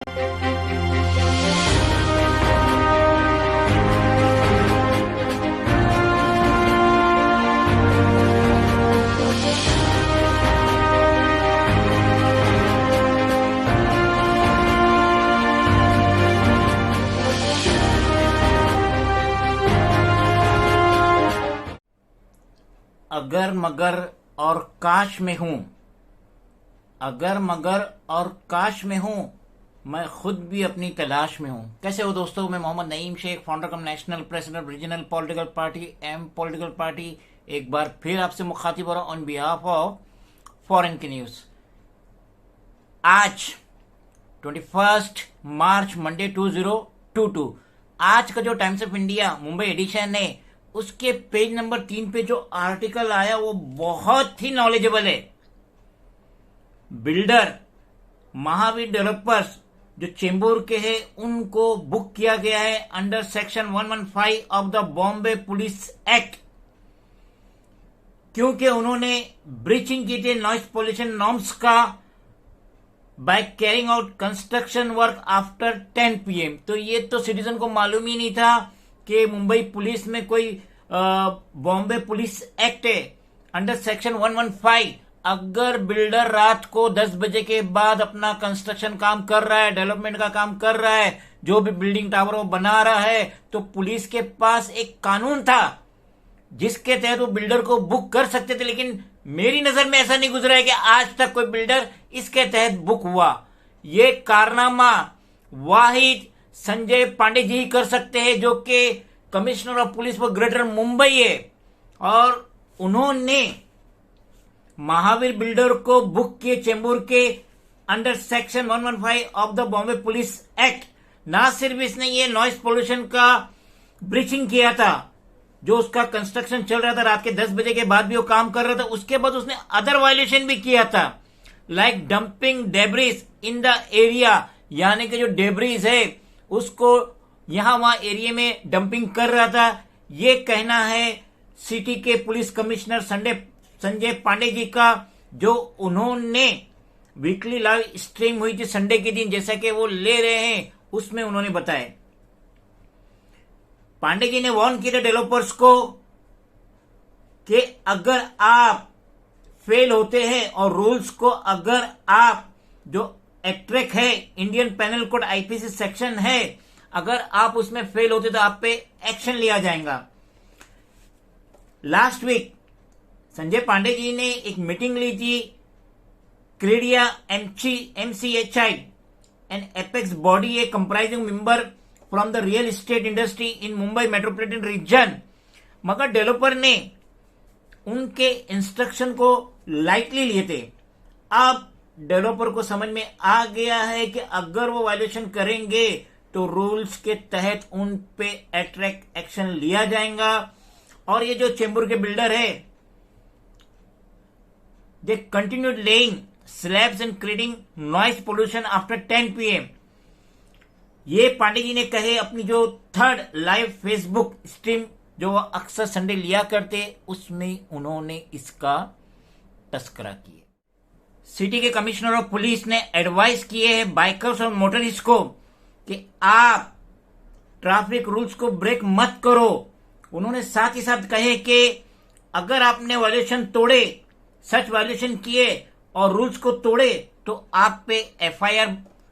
अगर मगर और काश में हूं, अगर मगर और काश में हूं, मैं खुद भी अपनी तलाश में हूं। कैसे हो दोस्तों? मैं Mohammad Naeem Shaikh, founder cum national president regional political party M political party, एक बार फिर आपसे मुखातिब हो रहा हूं ऑन बिहाफ ऑफ फॉरेन की न्यूज। आज 21 मार्च मंडे 2022, आज का जो Times of India Mumbai edition है उसके पेज नंबर 3 पे जो आर्टिकल आया वो बहुत ही नॉलेजेबल है। बिल्डर महावीर डेवलपर्स जो चेंबूर के हैं उनको बुक किया गया है under section 115 of the Bombay police act, क्योंकि उन्होंने ब्रीचिंग की थी नॉइस पोल्यूशन नॉर्म्स का by carrying out construction work after 10 PM। तो ये तो सिटीजन को मालूम ही नहीं था कि मुंबई पुलिस में कोई बॉम्बे पुलिस एक्ट है अंडर सेक्शन 115। अगर बिल्डर रात को 10 बजे के बाद अपना कंस्ट्रक्शन काम कर रहा है, डेवलपमेंट का काम कर रहा है, जो भी बिल्डिंग टावर वो बना रहा है, तो पुलिस के पास एक कानून था जिसके तहत वो बिल्डर को बुक कर सकते थे। लेकिन मेरी नजर में ऐसा नहीं गुजरा है कि आज तक कोई बिल्डर इसके तहत बुक हुआ। ये कारनामा वाहिद संजय पांडे जी कर सकते हैं, जो कि commissioner of police for greater Mumbai है, और उन्होंने महावीर बिल्डर को बुक किए चेंबूर के under section 115 of the Bombay police act. ना सिर्फ इसने ये नॉइस पोल्यूशन का ब्रीचिंग किया था, जो उसका कंस्ट्रक्शन चल रहा था रात के 10 बजे के बाद भी वो काम कर रहा था, उसके बाद उसने अदर वायलेशन भी किया था, like dumping debris in the area, यानी कि जो डेब्रिस है उसको यहां वहां एरिया में डंपिंग कर रहा था। ये कहना है सिटी के पुलिस कमिश्नर संजय पांडे जी का, जो उन्होंने वीकली लाइव स्ट्रीम हुई थी संडे के दिन, जैसा कि वो ले रहे हैं उसमें उन्होंने बताया। पांडे जी ने वार्न किया था डेवलपर्स को कि अगर आप फेल होते हैं और रूल्स को अगर आप जो एट्रेक है Indian penal code IPC section है, अगर आप उसमें फेल होते तो आप पे एक्शन लिया जाएगा। लास्ट वीक संजय पांडे जी ने एक मीटिंग ली थी क्रेडिया MCHI, N apex body A comprising member from the real estate industry in Mumbai metropolitan region, मगर डेवलपर ने उनके इंस्ट्रक्शन को लाइटली लिए थे। अब डेवलपर को समझ में आ गया है कि अगर वो वायलेशन करेंगे तो रूल्स के तहत उन पे एट्रैक्ट एक्शन लिया जाएगा। और ये जो चेंबूर के बिल्डर है, they continued laying slabs and creating noise pollution after 10 PM। ये पांडे जी ने कहे अपनी जो थर्ड लाइव फेसबुक स्ट्रीम जो वो अक्सर संडे लिया करते, उसमें उन्होंने इसका तस्करा किया। सिटी के कमिश्नर ऑफ पुलिस ने एडवाइस किए हैं बाइकर्स और मोटरिस्ट को कि आप ट्रैफिक रूल्स को ब्रेक मत करो। उन्होंने साथ ही साथ कहे कि अगर आपने वायलेशन तोड़े, सच वायलेशन किए और रूल्स को तोड़े, तो आप पे FIR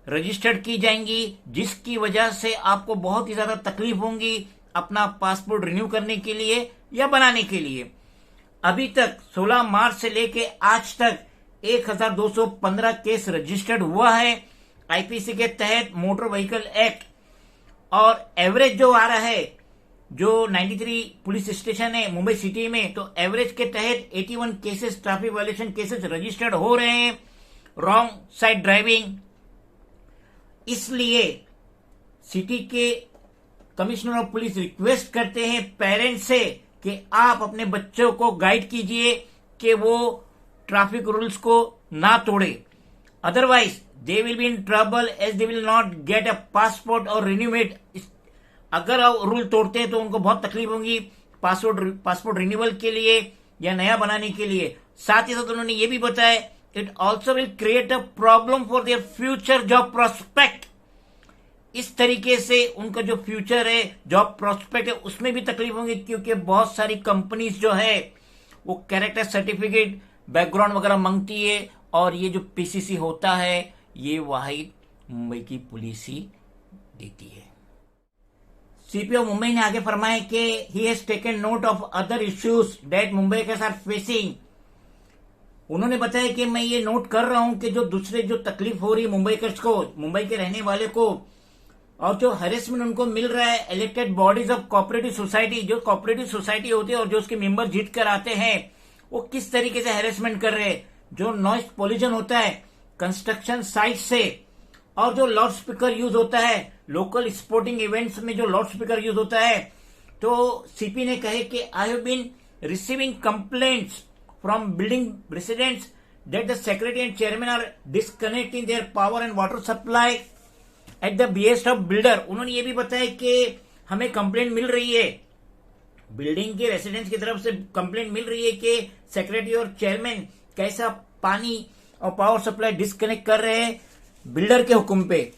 रजिस्टर्ड की जाएंगी, जिसकी वजह से आपको बहुत ही ज्यादा तकलीफ होंगी अपना पासपोर्ट रिन्यू करने के लिए या बनाने के लिए। अभी तक 16 मार्च से लेके आज तक 1215 केस रजिस्टर्ड हुआ है आईपीसी के तहत मोटर व्हीकल एक्ट, और एवरेज जो आ रहा है, जो 93 पुलिस स्टेशन है मुंबई सिटी में, तो एवरेज के तहत 81 cases traffic violation cases registered हो रहे हैं, रॉन्ग साइड ड्राइविंग। इसलिए सिटी के कमिश्नर ऑफ पुलिस रिक्वेस्ट करते हैं पेरेंट्स से कि आप अपने बच्चों को गाइड कीजिए कि वो ट्रैफिक रूल्स को ना तोड़े, otherwise they will be in trouble as they will not get a passport और रिन्यू इट। अगर रूल तोड़ते हैं तो उनको बहुत तकलीफ होगी पासपोर्ट रिन्यूअल के लिए या नया बनाने के लिए। साथ ही साथ उन्होंने ये भी बताया it also will create a problem for their future job prospect. इस तरीके से उनका जो फ्यूचर है, जॉब प्रोस्पेक्ट है, उसमें भी तकलीफ होंगी, क्योंकि बहुत सारी कंपनीज जो है वो कैरेक्टर सर्टिफिकेट, बैकग्राउंड वगैरह मांगती है, और ये जो पीसीसी होता है ये वही मुंबई की पुलिस ही देती है। सीपीओ मुंबई ने आगे फरमाया कि he has taken note of other issues that Mumbai के साथ फेसिंग। उन्होंने बताया कि मैं ये नोट कर रहा हूं कि जो दूसरे जो तकलीफ हो रही है मुंबईकर्स को, मुंबई के रहने वाले को, और जो हेरेसमेंट उनको मिल रहा है elected bodies of cooperative society, जो कोऑपरेटिव सोसाइटी होती है और जो उसके मेंबर जीत कर आते हैं, वो किस तरीके से हेरेसमेंट कर रहे हैं। जो नॉइस पॉल्यूशन होता है कंस्ट्रक्शन साइट से, और जो लाउड स्पीकर यूज होता है लोकल स्पोर्टिंग इवेंट्स में, जो लाउड स्पीकर यूज होता है, तो सीपी ने कहे कि I have been receiving complaints from building residents that the secretary and chairman are disconnecting their power and water supply at the behest of builder. उन्होंने ये भी बताया कि हमें कंप्लेंट मिल रही है, बिल्डिंग के रेसिडेंट्स की तरफ से कंप्लेंट मिल रही है कि सेक्रेटरी और चेयरमैन कैसा पानी और पावर सप्लाई डिस्कनेक्ट कर रहे हैं बिल्डर के हुक्म पे।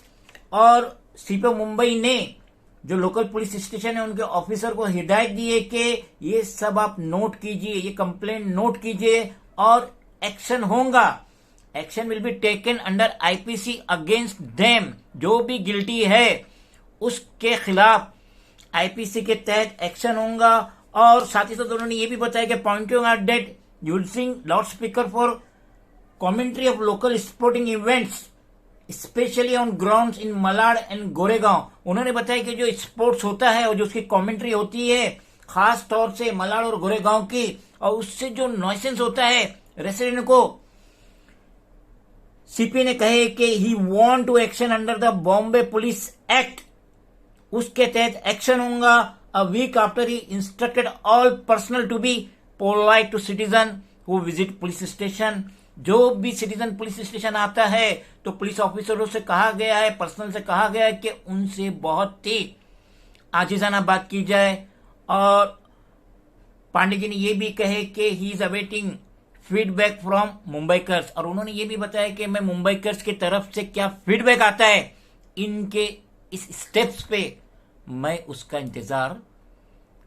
और सीपीओ मुंबई ने जो लोकल पुलिस स्टेशन है उनके ऑफिसर को हिदायत दी है कि ये सब आप नोट कीजिए, ये कंप्लेंट नोट कीजिए और एक्शन होगा। Action will be taken under IPC against them. जो भी गिल्टी है उसके खिलाफ आईपीसी के तहत एक्शन होगा। और साथ ही साथ उन्होंने ये भी बताया कि pointing out that using loud speaker for commentary of local sporting events specially on grounds in Malad and Goregaon. उन्होंने बताया कि जो स्पोर्ट्स होता है और जो उसकी कमेंट्री होती है खास तौर से मलाड और गोरेगांव की, और उससे जो नॉइसेंस होता है रेसिडेंट को, सीपी ने कहे कि he want to action under the Bombay police act, उसके तहत एक्शन होगा। A week after he instructed all personal to be polite to citizen who visit police station. जो भी सिटीजन पुलिस स्टेशन आता है तो पुलिस ऑफिसरों से कहा गया है, पर्सनल से कहा गया है कि उनसे बहुत ही आजीजाना बात की जाए। और पांडे जी ने यह भी कहे कि he is awaiting feedback from Mumbaikars, और उन्होंने ये भी बताया कि मैं मुंबईकर्स की तरफ से क्या फीडबैक आता है इनके इस स्टेप्स पे, मैं उसका इंतजार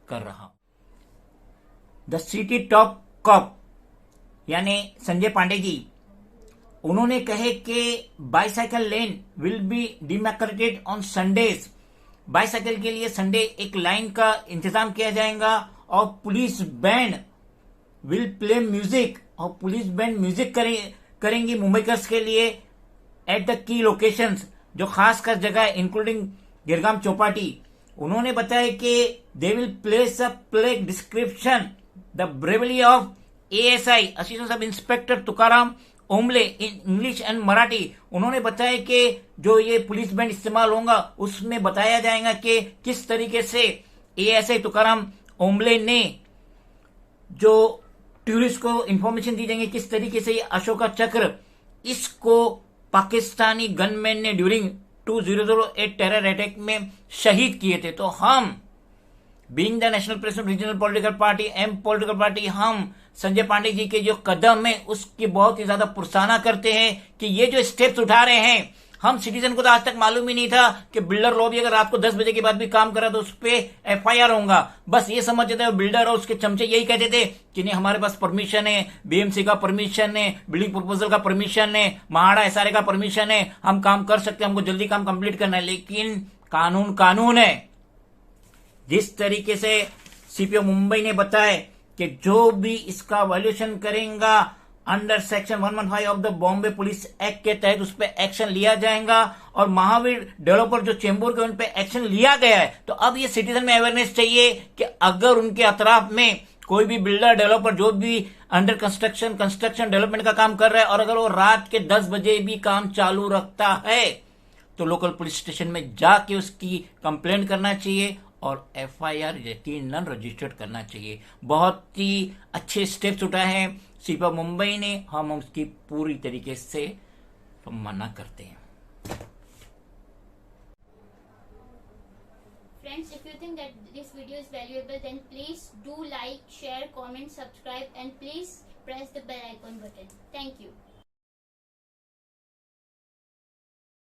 कर रहा हूं। द सिटी टॉप कॉप यानी संजय पांडे जी, उन्होंने कहे कि bicycle lane will be demarcated on Sundays. Bicycle के लिए संडे एक लाइन का इंतजाम किया जाएगा, और police band will play music, और पुलिस बैंड म्यूजिक करेंगी मुंबईकर्स के लिए एट द की लोकेशंस, जो खास कर जगह इंक्लूडिंग गिरगाम चौपाटी। उन्होंने बताया कि they will place a plaque description the bravery of ASI assistant sub inspector Tukaram Omble in English and Marathi. उन्होंने बताया कि जो ये पुलिस बैंड इस्तेमाल होगा उसमें बताया जाएगा कि किस तरीके से एएसआई तुकाराम ओमले ने जो टूरिस्ट को इंफॉर्मेशन दी जाएंगे किस तरीके से ये अशोका चक्र, इसको पाकिस्तानी गनमैन ने ड्यूरिंग 2008 टेरर अटैक में शहीद किए थे। तो हम being the national president regional political party M political party, हम संजय पांडे जी के जो कदम है उसकी बहुत ही ज्यादा पुरसाना करते हैं कि ये जो स्टेप्स उठा रहे हैं। हम सिटीजन को तो आज तक मालूम ही नहीं था कि बिल्डर लॉबी अगर रात को 10 बजे के बाद भी काम करा तो उस पर एफआईआर होगा। बस ये समझते थे बिल्डर और उसके चमचे यही कहते थे कि नहीं हमारे पास परमिशन है, बीएमसी का परमिशन है, बिल्डिंग प्रपोजल का परमिशन है, महाड़ा एसआरए का परमिशन है, हम काम कर सकते हैं, हमको जल्दी काम कंप्लीट करना है। लेकिन कानून कानून है। जिस तरीके से सीपीओ मुंबई ने बताया कि जो भी इसका वैल्यूएशन करेगा under section 115 of the Bombay police act के तहत उस पर एक्शन लिया जाएगा, और महावीर डेवलपर जो चेंबूर के उन पर एक्शन लिया गया है। तो अब ये सिटीजन में अवेयरनेस चाहिए कि अगर उनके अतराफ में कोई भी बिल्डर डेवलपर जो भी अंडर कंस्ट्रक्शन डेवलपमेंट का काम कर रहा है, और अगर वो रात के 10 बजे भी काम चालू रखता है तो लोकल पुलिस स्टेशन में जाके उसकी कंप्लेंट करना चाहिए और एफआईआर यकीनन रजिस्टर्ड करना चाहिए। बहुत ही अच्छे स्टेप्स उठाए हैं सीपीओ मुंबई ने, हम उसकी पूरी तरीके से सम्मानना करते हैं। Friends, if you think that this video is valuable, then please do like, share, comment, subscribe, and please press the bell icon button. Thank you.